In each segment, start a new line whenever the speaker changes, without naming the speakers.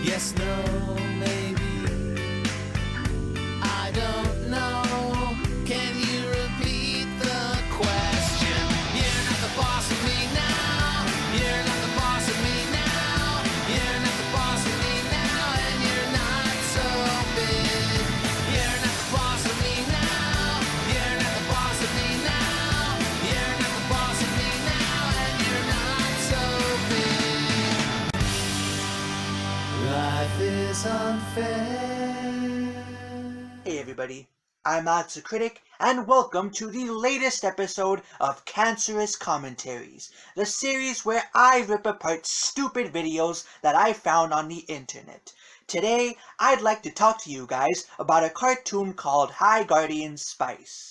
Yes, no, maybe. I don't know. Can you repeat the question? You're not the boss of me now. You're not the boss of me now. You're not the boss of me now. And you're not so big. You're not the boss of me now. You're not the boss of me now. You're not the boss of me now. And you're not so big. Life is unfair.
Hey everybody, I'm Odds the Critic, and welcome to the latest episode of Cancerous Commentaries, the series where I rip apart stupid videos that I found on the internet. Today, I'd like to talk to you guys about a cartoon called High Guardian Spice.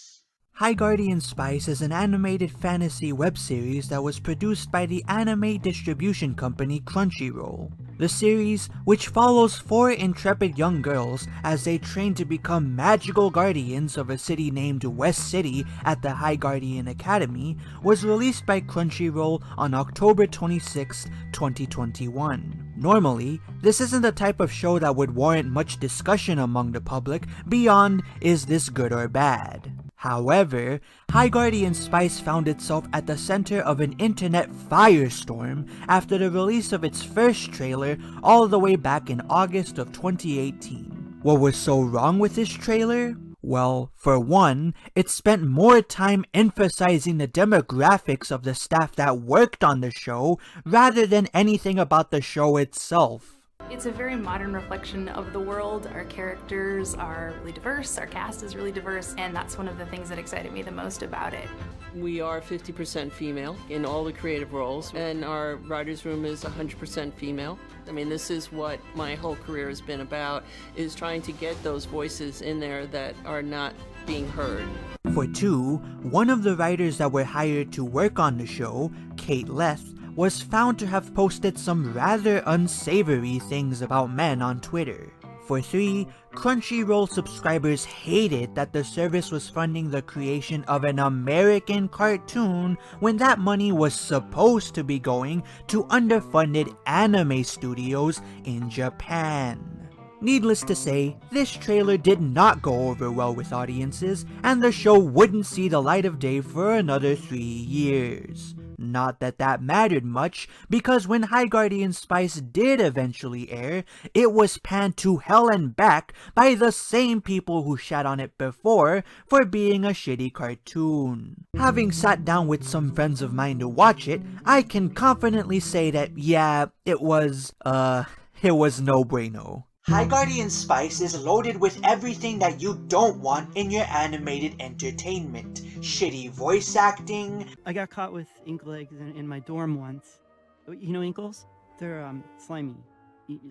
High Guardian Spice is an animated fantasy web series that was produced by the anime distribution company Crunchyroll. The series, which follows 4 intrepid young girls as they train to become magical guardians of a city named West City at the High Guardian Academy, was released by Crunchyroll on October 26, 2021. Normally, this isn't the type of show that would warrant much discussion among the public beyond is this good or bad. However, High Guardian Spice found itself at the center of an internet firestorm after the release of its first trailer all the way back in August of 2018. What was so wrong with this trailer? Well, for one, it spent more time emphasizing the demographics of the staff that worked on the show rather than anything about the show itself.
It's a very modern reflection of the world. Our characters are really diverse, our cast is really diverse, and that's one of the things that excited me the most about it.
We are 50% female in all the creative roles, and our writer's room is 100% female. I mean, this is what my whole career has been about, is trying to get those voices in there that are not being heard.
For 2, one of the writers that were hired to work on the show, Kate Leth, was found to have posted some rather unsavory things about men on Twitter. For 3, Crunchyroll subscribers hated that the service was funding the creation of an American cartoon when that money was supposed to be going to underfunded anime studios in Japan. Needless to say, this trailer did not go over well with audiences, and the show wouldn't see the light of day for another 3 years. Not that that mattered much, because when High Guardian Spice did eventually air, it was panned to hell and back by the same people who shat on it before for being a shitty cartoon. Having sat down with some friends of mine to watch it, I can confidently say that yeah, it was no bueno. High Guardian Spice is loaded with everything that you don't want in your animated entertainment. Shitty voice acting.
I got caught with ink legs in my dorm once. You know inkles? They're slimy.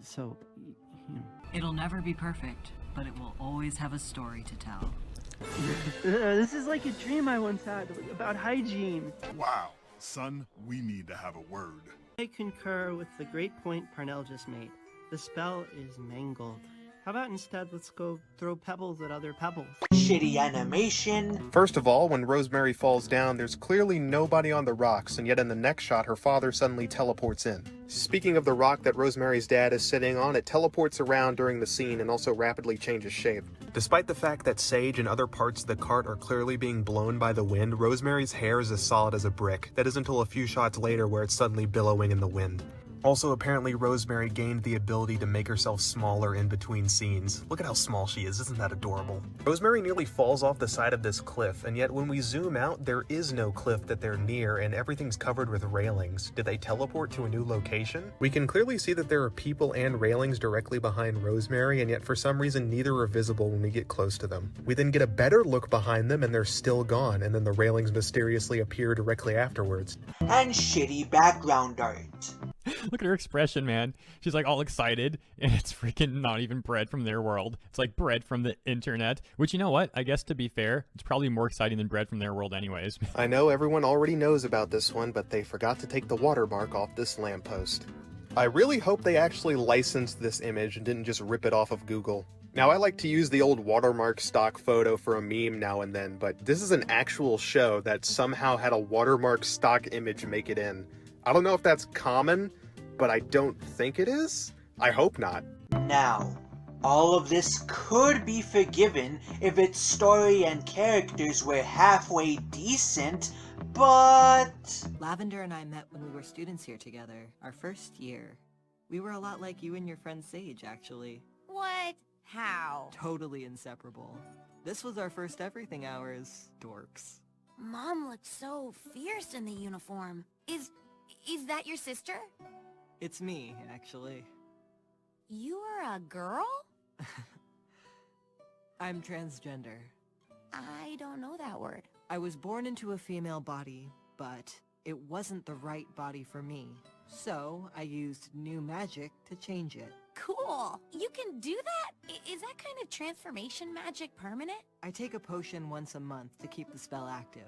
So, you know.
It'll never be perfect, but it will always have a story to tell.
This is like a dream I once had about hygiene.
Wow, son, we need to have a word.
I concur with the great point Parnell just made. The spell is mangled. How about instead let's go throw pebbles at other pebbles?
Shitty animation.
First of all, when Rosemary falls down, there's clearly nobody on the rocks, and yet in the next shot, her father suddenly teleports in. Speaking of the rock that Rosemary's dad is sitting on, it teleports around during the scene and also rapidly changes shape. Despite the fact that Sage and other parts of the cart are clearly being blown by the wind, Rosemary's hair is as solid as a brick. That is until a few shots later where it's suddenly billowing in the wind. Also, apparently Rosemary gained the ability to make herself smaller in between scenes. Look at how small she is, isn't that adorable? Rosemary nearly falls off the side of this cliff, and yet when we zoom out, there is no cliff that they're near, and everything's covered with railings. Did they teleport to a new location? We can clearly see that there are people and railings directly behind Rosemary, and yet for some reason neither are visible when we get close to them. We then get a better look behind them, and they're still gone, and then the railings mysteriously appear directly afterwards.
And shitty background art.
Look at her expression, man. She's like all excited, and it's freaking not even bread from their world. It's like bread from the internet, which, you know what? I guess to be fair, it's probably more exciting than bread from their world anyways.
I know everyone already knows about this one, but they forgot to take the watermark off this lamppost. I really hope they actually licensed this image and didn't just rip it off of Google. Now, I like to use the old watermark stock photo for a meme now and then, but this is an actual show that somehow had a watermark stock image make it in. I don't know if that's common, but I don't think it is. I hope not.
Now, all of this could be forgiven if its story and characters were halfway decent, but...
Lavender and I met when we were students here together, our first year. We were a lot like you and your friend Sage, actually.
What? How?
Totally inseparable. This was our first everything hours, dorks.
Mom looked so fierce in the uniform. Is that your sister?
It's me, actually.
You are a girl?
I'm transgender.
I don't know that word.
I was born into a female body, but it wasn't the right body for me. So I used new magic to change it.
Cool. You can do that? Is that kind of transformation magic permanent?
I take a potion once a month to keep the spell active.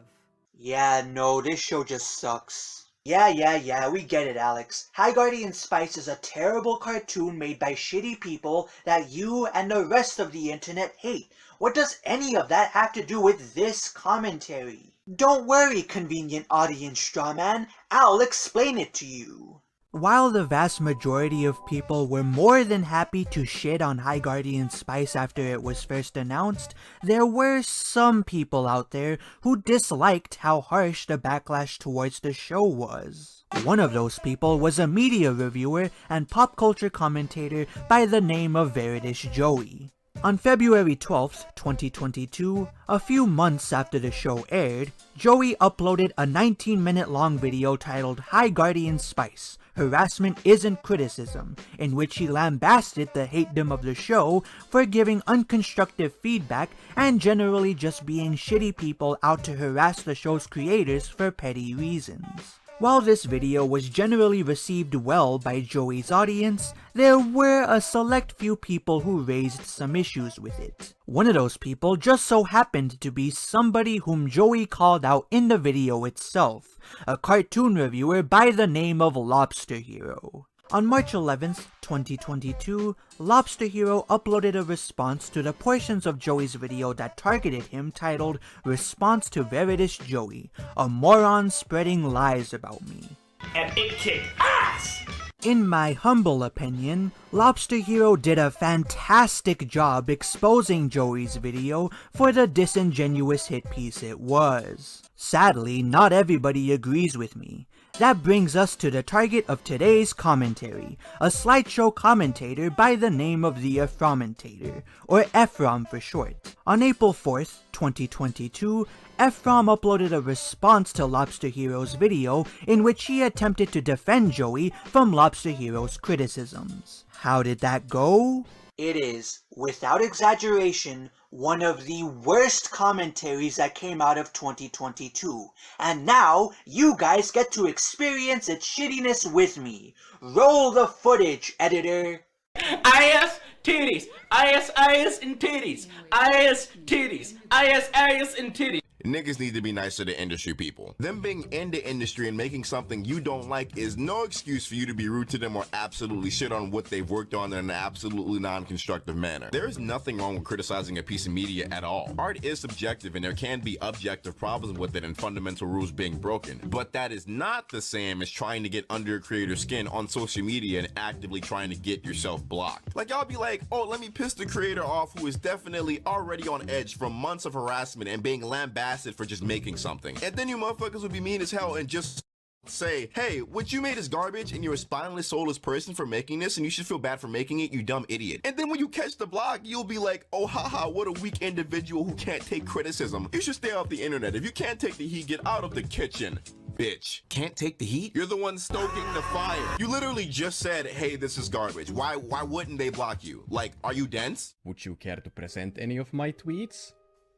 Yeah, no, this show just sucks. Yeah, we get it, Alex. High Guardian Spice is a terrible cartoon made by shitty people that you and the rest of the internet hate. What does any of that have to do with this commentary? Don't worry, convenient audience strawman. I'll explain it to you. While the vast majority of people were more than happy to shit on High Guardian Spice after it was first announced, there were some people out there who disliked how harsh the backlash towards the show was. One of those people was a media reviewer and pop culture commentator by the name of Veridish Joey. On February 12th, 2022, a few months after the show aired, Joey uploaded a 19-minute long video titled High Guardian Spice, Harassment Isn't Criticism, in which he lambasted the hatedom of the show for giving unconstructive feedback and generally just being shitty people out to harass the show's creators for petty reasons. While this video was generally received well by Joey's audience, there were a select few people who raised some issues with it. One of those people just so happened to be somebody whom Joey called out in the video itself, a cartoon reviewer by the name of Lobster Hero. On March 11th, 2022, Lobster Hero uploaded a response to the portions of Joey's video that targeted him titled Response to Veridish Joey, a moron spreading lies about me.
And it kicked ass!
In my humble opinion, Lobster Hero did a fantastic job exposing Joey's video for the disingenuous hit piece it was. Sadly, not everybody agrees with me. That brings us to the target of today's commentary, a slideshow commentator by the name of the Ephrommentator, or Ephrom for short. On April 4th, 2022, Ephrom uploaded a response to Lobster Hero's video in which he attempted to defend Joey from Lobster Hero's criticisms. How did that go? It is, without exaggeration, one of the worst commentaries that came out of 2022. And now, you guys get to experience its shittiness with me. Roll the footage, editor.
IS titties, IS and titties, IS titties, IS and titties.
Niggas need to be nice to the industry people. Them being in the industry and making something you don't like is no excuse for you to be rude to them or absolutely shit on what they've worked on in an absolutely non-constructive manner. There is nothing wrong with criticizing a piece of media at all. Art is subjective and there can be objective problems with it and fundamental rules being broken. But that is not the same as trying to get under a creator's skin on social media and actively trying to get yourself blocked. Like y'all be like, oh, let me piss the creator off who is definitely already on edge from months of harassment and being lambasted for just making something. And then you motherfuckers would be mean as hell and just say, hey, what you made is garbage and you're a spineless, soulless person for making this and you should feel bad for making it, you dumb idiot. And then when you catch the block, you'll be like, oh haha, what a weak individual who can't take criticism. You should stay off the internet. If you can't take the heat, get out of the kitchen. Bitch. Can't take the heat? You're the one stoking the fire. You literally just said, hey, this is garbage. Why wouldn't they block you? Like, are you dense?
Would you care to present any of my tweets?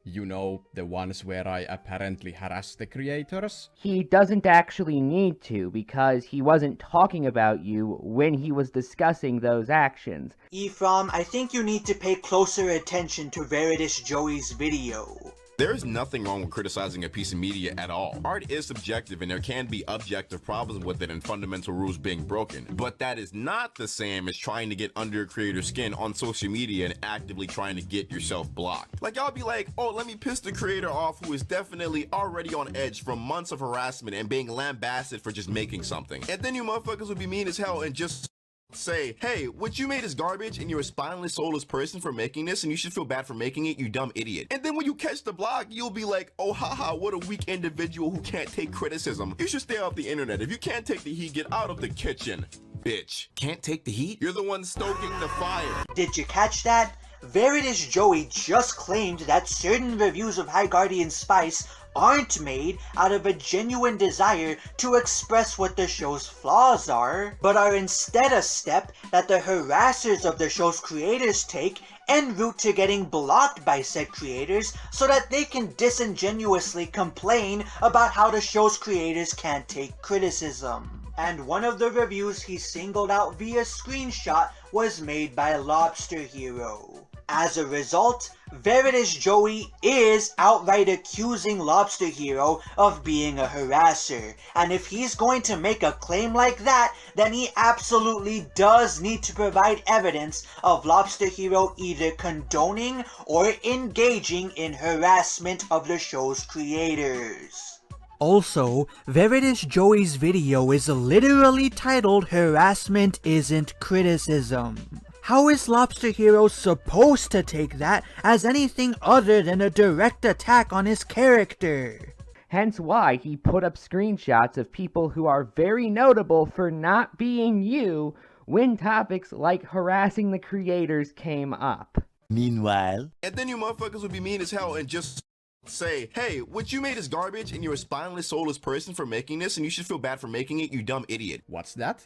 You know, the ones where I apparently harass the creators?
He doesn't actually need to, because he wasn't talking about you when he was discussing those actions.
Ephrom, I think you need to pay closer attention to Veridish Joey's video.
There is nothing wrong with criticizing a piece of media at all. Art is subjective and there can be objective problems with it and fundamental rules being broken. But that is not the same as trying to get under a creator's skin on social media and actively trying to get yourself blocked. Like y'all be like, oh, let me piss the creator off who is definitely already on edge from months of harassment and being lambasted for just making something. And then you motherfuckers would be mean as hell and just say, hey, what you made is garbage and you're a spineless, soulless person for making this and you should feel bad for making it, you dumb idiot. And then when you catch the block, you'll be like, oh haha, what a weak individual who can't take criticism. You should stay off the internet. If you can't take the heat, get out of the kitchen. Bitch. Can't take the heat? You're the one stoking the fire.
Did you catch that? Veritas Joey just claimed that certain reviews of High Guardian Spice aren't made out of a genuine desire to express what the show's flaws are, but are instead a step that the harassers of the show's creators take en route to getting blocked by said creators so that they can disingenuously complain about how the show's creators can't take criticism. And one of the reviews he singled out via screenshot was made by Lobster Hero. As a result, Veritas Joey is outright accusing Lobster Hero of being a harasser, and if he's going to make a claim like that, then he absolutely does need to provide evidence of Lobster Hero either condoning or engaging in harassment of the show's creators.
Also, Veritas Joey's video is literally titled "Harassment Isn't Criticism." How is Lobster Hero supposed to take that as anything other than a direct attack on his character?
Hence why he put up screenshots of people who are very notable for not being you when topics like harassing the creators came up.
Meanwhile, and then you motherfuckers would be mean as hell and just say, hey, what you made is garbage and you're a spineless, soulless person for making this and you should feel bad for making it, you dumb idiot.
What's that?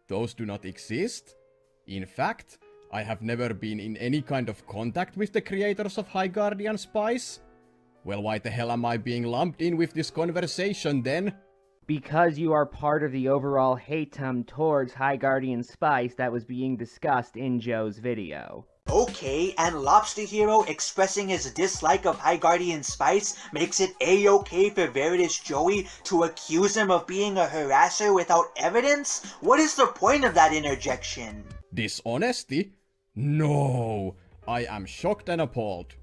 Those do not exist? In fact, I have never been in any kind of contact with the creators of High Guardian Spice. Well, why the hell am I being lumped in with this conversation then?
Because you are part of the overall hate-tum towards High Guardian Spice that was being discussed in Joe's video.
Okay, and Lobster Hero expressing his dislike of High Guardian Spice makes it a-okay for Veritas Joey to accuse him of being a harasser without evidence? What is the point of that interjection?
Dishonesty? No! I am shocked and appalled.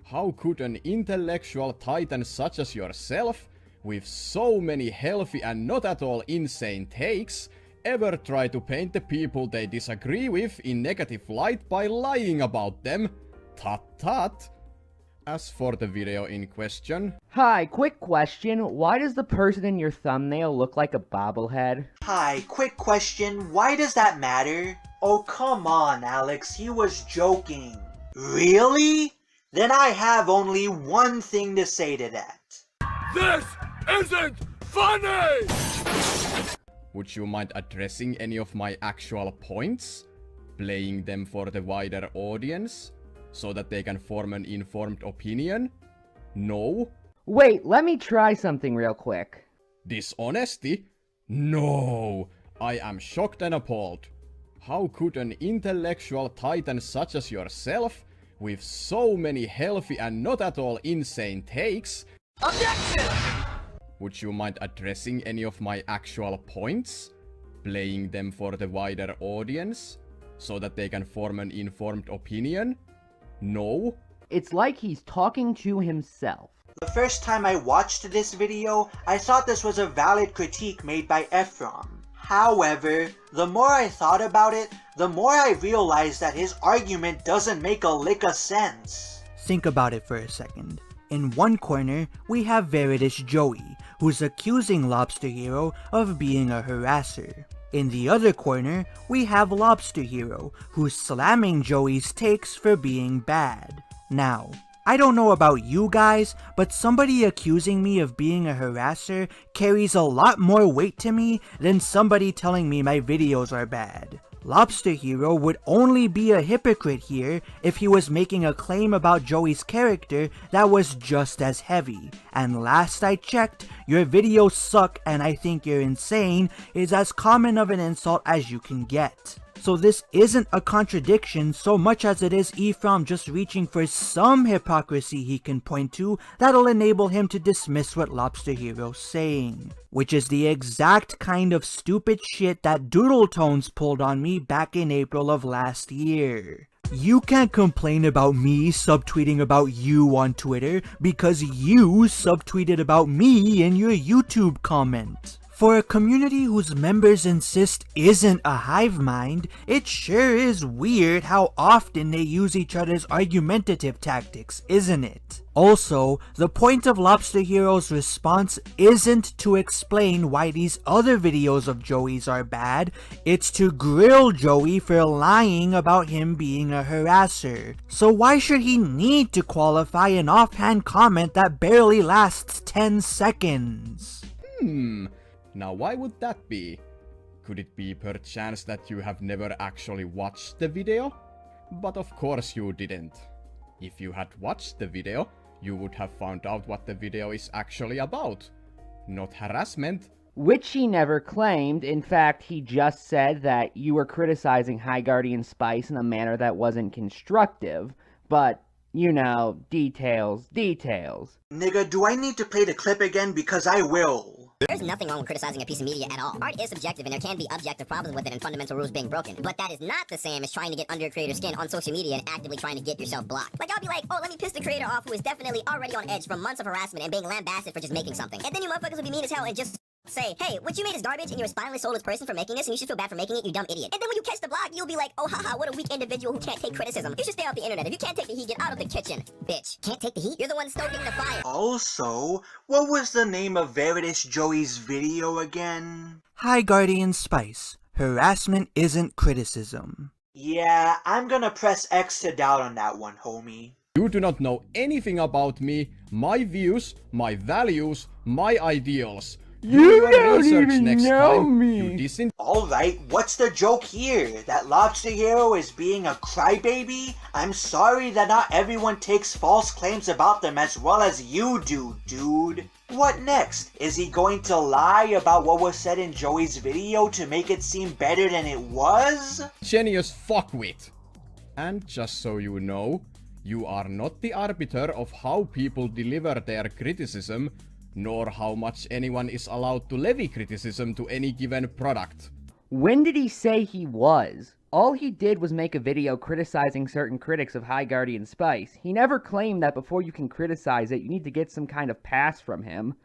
How could an intellectual titan such as yourself, with so many healthy and not at all insane takes, ever try to paint the people they disagree with in negative light by lying about them? Tut tut. As for the video in question...
Hi, quick question. Why does the person in your thumbnail look like a bobblehead?
Hi, quick question. Why does that matter? Oh, come on, Alex. He was joking. Really? Then I have only one thing to say to that.
This isn't funny!
Would you mind addressing any of my actual points? Playing them for the wider audience? So that they can form an informed opinion? No?
Wait, let me try something real quick.
Dishonesty? No! I am shocked and appalled. How could an intellectual titan such as yourself, with so many healthy and not at all insane takes... Objection! Would you mind addressing any of my actual points? Playing them for the wider audience? So that they can form an informed opinion? No?
It's like he's talking to himself.
The first time I watched this video, I thought this was a valid critique made by Ephrom. However, the more I thought about it, the more I realized that his argument doesn't make a lick of sense.
Think about it for a second. In one corner, we have Veritas Joey, who's accusing Lobster Hero of being a harasser. In the other corner, we have Lobster Hero, who's slamming Joey's takes for being bad. Now, I don't know about you guys, but somebody accusing me of being a harasser carries a lot more weight to me than somebody telling me my videos are bad. Lobster Hero would only be a hypocrite here if he was making a claim about Joey's character that was just as heavy. And last I checked, your videos suck and I think you're insane is as common of an insult as you can get. So this isn't a contradiction so much as it is Ephrom just reaching for some hypocrisy he can point to that'll enable him to dismiss what Lobster Hero's saying. Which is the exact kind of stupid shit that Doodle Tones pulled on me back in April of last year. You can't complain about me subtweeting about you on Twitter because you subtweeted about me in your YouTube comment. For a community whose members insist isn't a hive mind, it sure is weird how often they use each other's argumentative tactics, isn't it? Also, the point of Lobster Hero's response isn't to explain why these other videos of Joey's are bad, it's to grill Joey for lying about him being a harasser. So why should he need to qualify an offhand comment that barely lasts 10 seconds?
Now why would that be? Could it be perchance that you have never actually watched the video? But of course you didn't. If you had watched the video, you would have found out what the video is actually about. Not harassment.
Which he never claimed. In fact, he just said that you were criticizing High Guardian Spice in a manner that wasn't constructive. But, you know, details.
Nigga, do I need to play the clip again? Because I will.
There's nothing wrong with criticizing a piece of media at all. Art is subjective and there can be objective problems with it and fundamental rules being broken. But that is not the same as trying to get under a creator's skin on social media and actively trying to get yourself blocked. Like, I'll be like, oh, let me piss the creator off who is definitely already on edge from months of harassment and being lambasted for just making something. And then you motherfuckers will be mean as hell and just say, hey, what you made is garbage and you're a spineless, soulless person for making this and you should feel bad for making it, you dumb idiot. And then when you catch the block, you'll be like, oh haha, what a weak individual who can't take criticism. You should stay off the internet. If you can't take the heat, get out of the kitchen. Bitch, can't take the heat? You're the one stoking the fire.
Also, what was the name of Veritas Joey's video again?
High Guardian Spice. Harassment isn't criticism.
Yeah, I'm gonna press X to doubt on that one, homie.
You do not know anything about me, my views, my values, my ideals.
You don't even know me.
Alright, what's the joke here? That Lobster Hero is being a crybaby? I'm sorry that not everyone takes false claims about them as well as you do, dude. What next? Is he going to lie about what was said in Joey's video to make it seem better than it was?
Genius fuckwit. And just so you know, you are not the arbiter of how people deliver their criticism, nor how much anyone is allowed to levy criticism to any given product.
When did he say he was? All he did was make a video criticizing certain critics of High Guardian Spice. He never claimed that before you can criticize it, you need to get some kind of pass from him.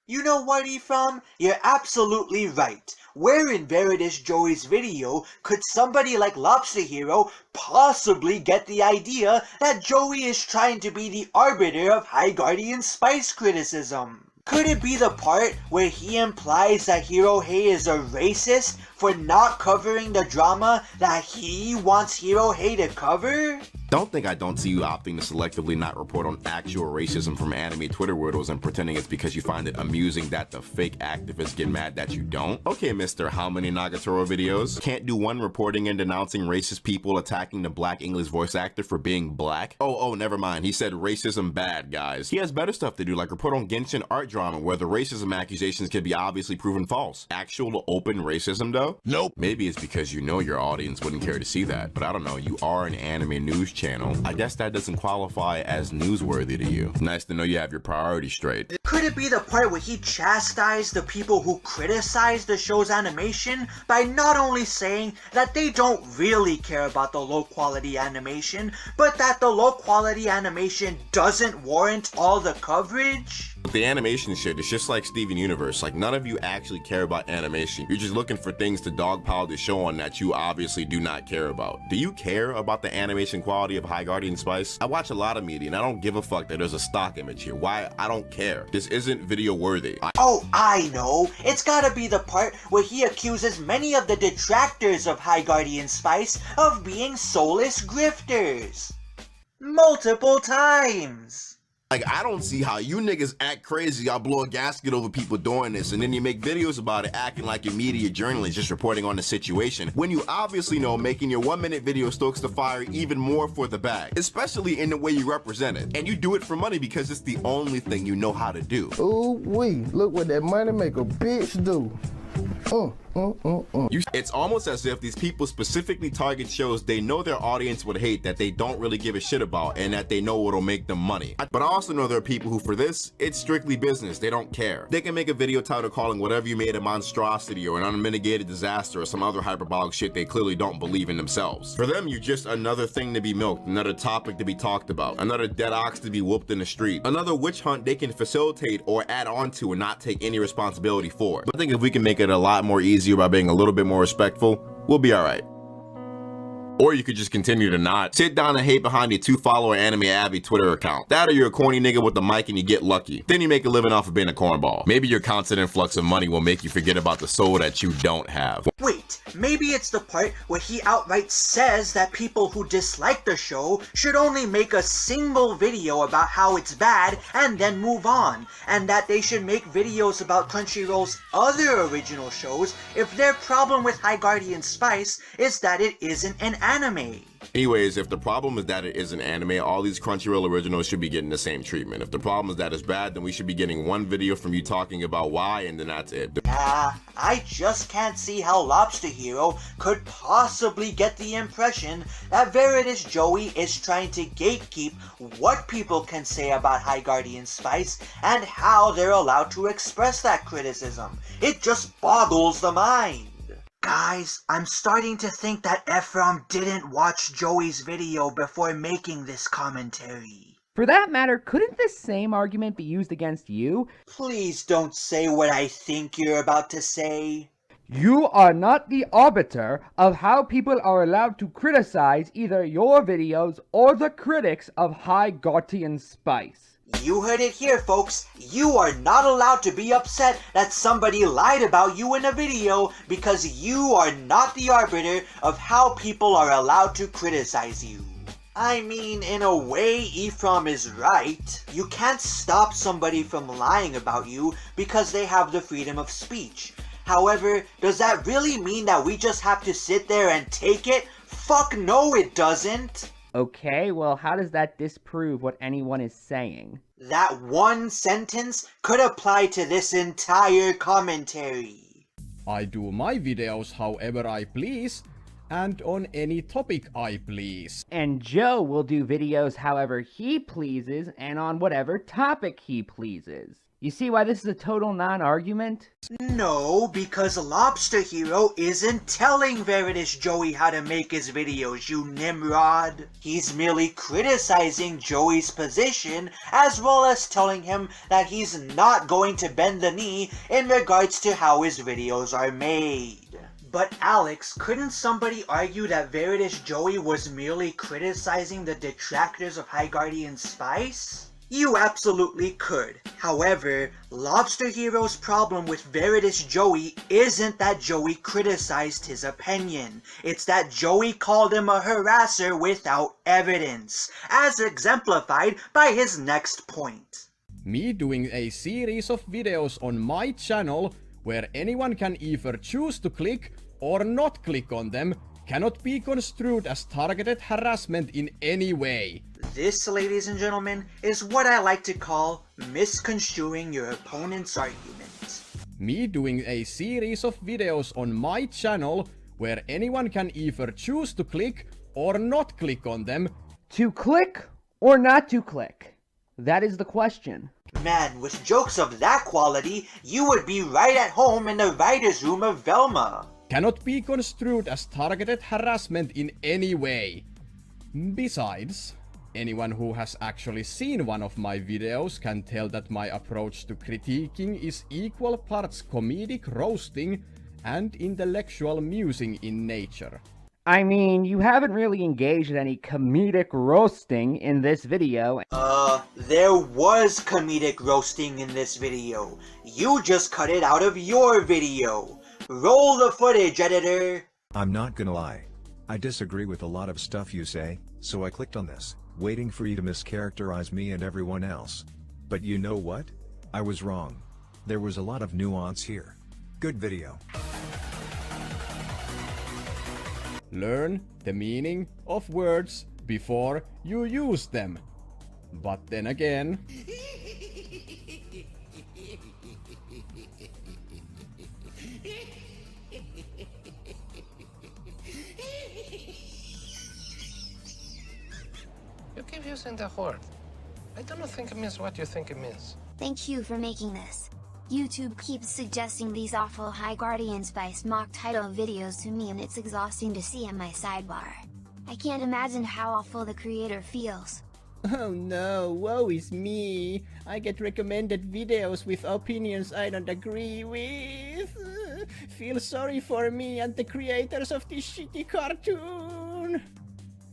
You know what, Ephraim? You're absolutely right. Where in Veritas Joey's video could somebody like Lobster Hero possibly get the idea that Joey is trying to be the arbiter of High Guardian Spice criticism? Could it be the part where he implies that Hirohei is a racist for not covering the drama that he wants Hirohei to cover?
Don't think I don't see you opting to selectively not report on actual racism from anime Twitter wordles and pretending it's because you find it amusing that the fake activists get mad that you don't? Okay, Mr. How many Nagatoro videos? Can't do one reporting and denouncing racist people attacking the black English voice actor for being black? Oh, never mind. He said racism bad, guys. He has better stuff to do, like report on Genshin art drama where the racism accusations can be obviously proven false. Actual open racism though? Nope. Maybe it's because you know your audience wouldn't care to see that, but I don't know, you are an anime news channel. I guess that doesn't qualify as newsworthy to you. Nice to know you have your priorities straight.
Could it be the part where he chastised the people who criticized the show's animation by not only saying that they don't really care about the low quality animation, but that the low quality animation doesn't warrant all the coverage?
The animation shit is just like Steven Universe. Like, none of you actually care about animation. You're just looking for things to dogpile the show on that you obviously do not care about. Do you care about the animation quality of High Guardian Spice? I watch a lot of media and I don't give a fuck that there's a stock image here. Why? I don't care. This isn't video worthy.
I know. It's gotta be the part where he accuses many of the detractors of High Guardian Spice of being soulless grifters. Multiple times.
Like, I don't see how you niggas act crazy, y'all blow a gasket over people doing this, and then you make videos about it acting like you're media journalists just reporting on the situation, when you obviously know making your 1-minute video stokes the fire even more for the bag, especially in the way you represent it. And you do it for money because it's the only thing you know how to do.
Ooh wee, look what that money make a bitch do.
It's almost as if these people specifically target shows they know their audience would hate, that they don't really give a shit about, and that they know what'll make them money. But I also know there are people who, for this, it's strictly business. They don't care. They can make a video title calling whatever you made a monstrosity or an unmitigated disaster or some other hyperbolic shit they clearly don't believe in themselves. For them, you're just another thing to be milked, another topic to be talked about, another dead ox to be whooped in the street, another witch hunt they can facilitate or add on to and not take any responsibility for. But I think if we can make it a lot more easier by being a little bit more respectful, we'll be alright. Or you could just continue to not. Sit down and hate behind your 2-follower Anime Abby Twitter account. That or you're a corny nigga with the mic and you get lucky. Then you make a living off of being a cornball. Maybe your constant influx of money will make you forget about the soul that you don't have.
Wait, maybe it's the part where he outright says that people who dislike the show should only make a single video about how it's bad and then move on, and that they should make videos about Crunchyroll's other original shows if their problem with High Guardian Spice is that it isn't an anime.
Anyways, if the problem is that it is an anime, all these Crunchyroll originals should be getting the same treatment. If the problem is that it's bad, then we should be getting one video from you talking about why, and then that's it.
I just can't see how Lobster Hero could possibly get the impression that Veritas Joey is trying to gatekeep what people can say about High Guardian Spice and how they're allowed to express that criticism. It just boggles the mind. Guys, I'm starting to think that Ephraim didn't watch Joey's video before making this commentary.
For that matter, couldn't this same argument be used against you?
Please don't say what I think you're about to say.
You are not the arbiter of how people are allowed to criticize either your videos or the critics of High Guardian Spice.
You heard it here, folks. You are not allowed to be upset that somebody lied about you in a video because you are not the arbiter of how people are allowed to criticize you. I mean, in a way, Ephraim is right. You can't stop somebody from lying about you because they have the freedom of speech. However, does that really mean that we just have to sit there and take it? Fuck no, it doesn't.
Okay, well, how does that disprove what anyone is saying?
That one sentence could apply to this entire commentary.
I do my videos however I please, and on any topic I please.
And Joe will do videos however he pleases, and on whatever topic he pleases. You see why this is a total non-argument?
No, because Lobster Hero isn't telling Veritas Joey how to make his videos, you Nimrod. He's merely criticizing Joey's position, as well as telling him that he's not going to bend the knee in regards to how his videos are made. But Alex, couldn't somebody argue that Veritas Joey was merely criticizing the detractors of High Guardian Spice? You absolutely could. However, Lobster Hero's problem with Veritas Joey isn't that Joey criticized his opinion. It's that Joey called him a harasser without evidence, as exemplified by his next point.
Me doing a series of videos on my channel where anyone can either choose to click or not click on them cannot be construed as targeted harassment in any way.
This, ladies and gentlemen, is what I like to call misconstruing your opponent's argument.
Me doing a series of videos on my channel where anyone can either choose to click or not click on them.
To click or not to click? That is the question.
Man, with jokes of that quality, you would be right at home in the writer's room of Velma.
Cannot be construed as targeted harassment in any way. Besides, anyone who has actually seen one of my videos can tell that my approach to critiquing is equal parts comedic roasting and intellectual musing in nature.
I mean, you haven't really engaged in any comedic roasting in this video.
There was comedic roasting in this video. You just cut it out of your video. Roll the footage, editor!
I'm not gonna lie. I disagree with a lot of stuff you say, so I clicked on this, waiting for you to mischaracterize me and everyone else. But you know what? I was wrong. There was a lot of nuance here. Good video.
Learn the meaning of words before you use them. But then again...
keep using the word. I don't think it means what you think it means.
Thank you for making this. YouTube keeps suggesting these awful High Guardian Spice mock title videos to me and it's exhausting to see in my sidebar. I can't imagine how awful the creator feels.
Oh no, woe is me. I get recommended videos with opinions I don't agree with. Feel sorry for me and the creators of this shitty cartoon.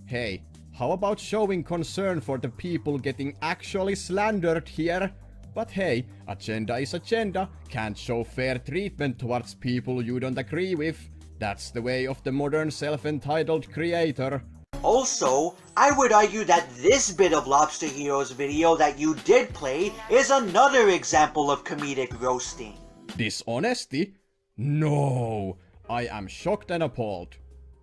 Hey, how about showing concern for the people getting actually slandered here? But hey, agenda is agenda, can't show fair treatment towards people you don't agree with. That's the way of the modern self-entitled creator.
Also, I would argue that this bit of Lobster Heroes video that you did play is another example of comedic roasting.
Dishonesty? No! I am shocked and appalled.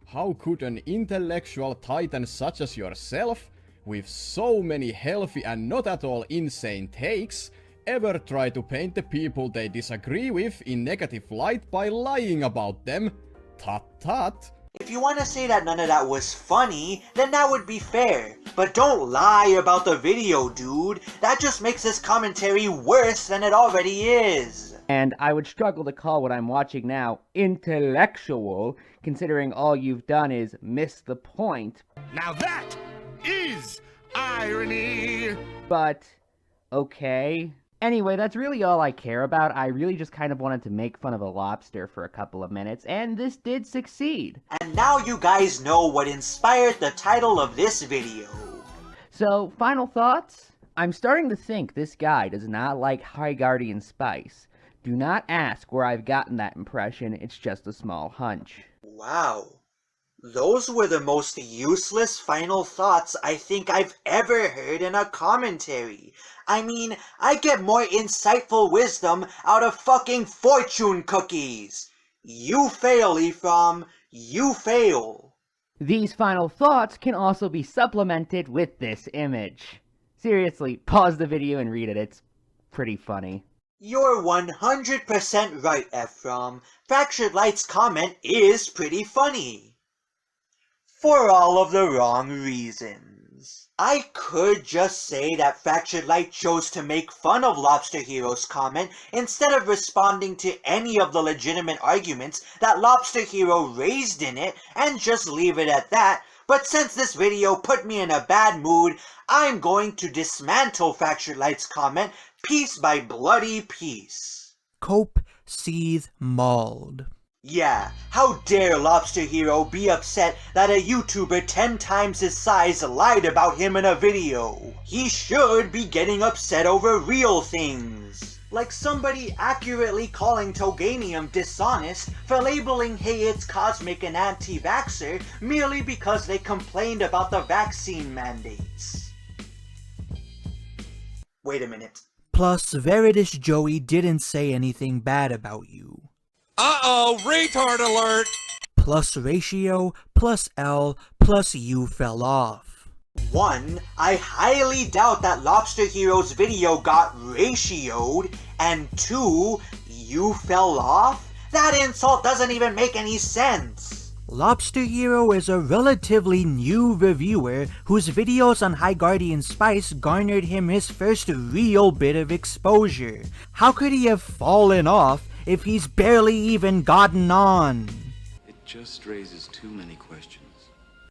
How could an intellectual titan such as yourself, with so many healthy and not at all insane takes, ever try to paint the people they disagree with in negative light by lying about them? Tut tut.
If you want to say that none of that was funny, then that would be fair. But don't lie about the video, dude. That just makes this commentary worse than it already is.
And I would struggle to call what I'm watching now intellectual, considering all you've done is miss the point.
Now that is irony!
But, okay. Anyway, that's really all I care about. I really just kind of wanted to make fun of a lobster for a couple of minutes, and this did succeed.
And now you guys know what inspired the title of this video.
So, final thoughts? I'm starting to think this guy does not like High Guardian Spice. Do not ask where I've gotten that impression, it's just a small hunch.
Wow. Those were the most useless final thoughts I think I've ever heard in a commentary. I mean, I get more insightful wisdom out of fucking fortune cookies. You fail, Ephrom. You fail.
These final thoughts can also be supplemented with this image. Seriously, pause the video and read it. It's pretty funny.
You're 100% right, Ephrom. Fractured Light's comment is pretty funny. For all of the wrong reasons. I could just say that Fractured Light chose to make fun of Lobster Hero's comment instead of responding to any of the legitimate arguments that Lobster Hero raised in it and just leave it at that, but since this video put me in a bad mood, I'm going to dismantle Fractured Light's comment piece by bloody piece.
Cope, seethe, mauled.
Yeah, how dare Lobster Hero be upset that a YouTuber 10 times his size lied about him in a video? He should be getting upset over real things. Like somebody accurately calling Toganium dishonest for labeling Hey It's Cosmic an anti-vaxxer merely because they complained about the vaccine mandates. Wait a minute.
Plus, Veritas Joey didn't say anything bad about you.
Uh-oh, retard alert!
Plus ratio, plus L, plus you fell off.
1. I highly doubt that Lobster Hero's video got ratioed, and 2. You fell off? That insult doesn't even make any sense.
Lobster Hero is a relatively new reviewer whose videos on High Guardian Spice garnered him his first real bit of exposure. How could he have fallen off if he's barely even gotten on?
It just raises too many questions.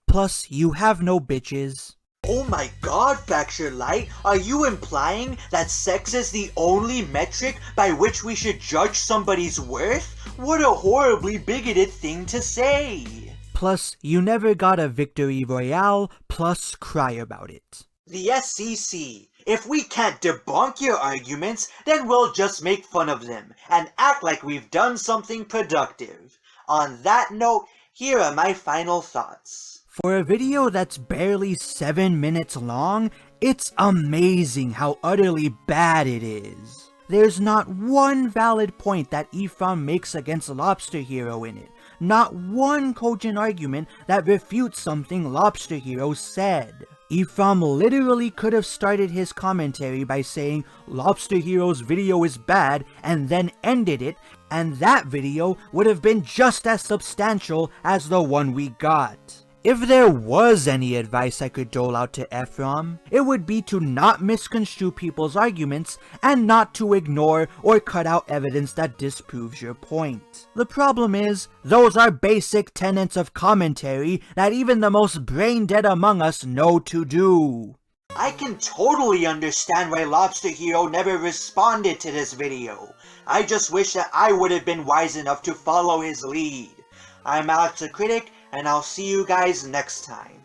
Plus, you have no bitches.
Oh my god, Fractured Light, are you implying that sex is the only metric by which we should judge somebody's worth? What a horribly bigoted thing to say.
Plus, you never got a victory royale, plus cry about it.
The SEC. If we can't debunk your arguments, then we'll just make fun of them and act like we've done something productive. On that note, here are my final thoughts.
For a video that's barely 7 minutes long, it's amazing how utterly bad it is. There's not one valid point that Ephrom makes against Lobster Hero in it. Not one cogent argument that refutes something Lobster Hero said. Ephrom literally could have started his commentary by saying Lobster Hero's video is bad and then ended it, and that video would have been just as substantial as the one we got. If there was any advice I could dole out to Ephraim, it would be to not misconstrue people's arguments and not to ignore or cut out evidence that disproves your point. The problem is, those are basic tenets of commentary that even the most brain-dead among us know to do.
I can totally understand why Lobster Hero never responded to this video. I just wish that I would have been wise enough to follow his lead. I'm Alex the Critic, and I'll see you guys next time.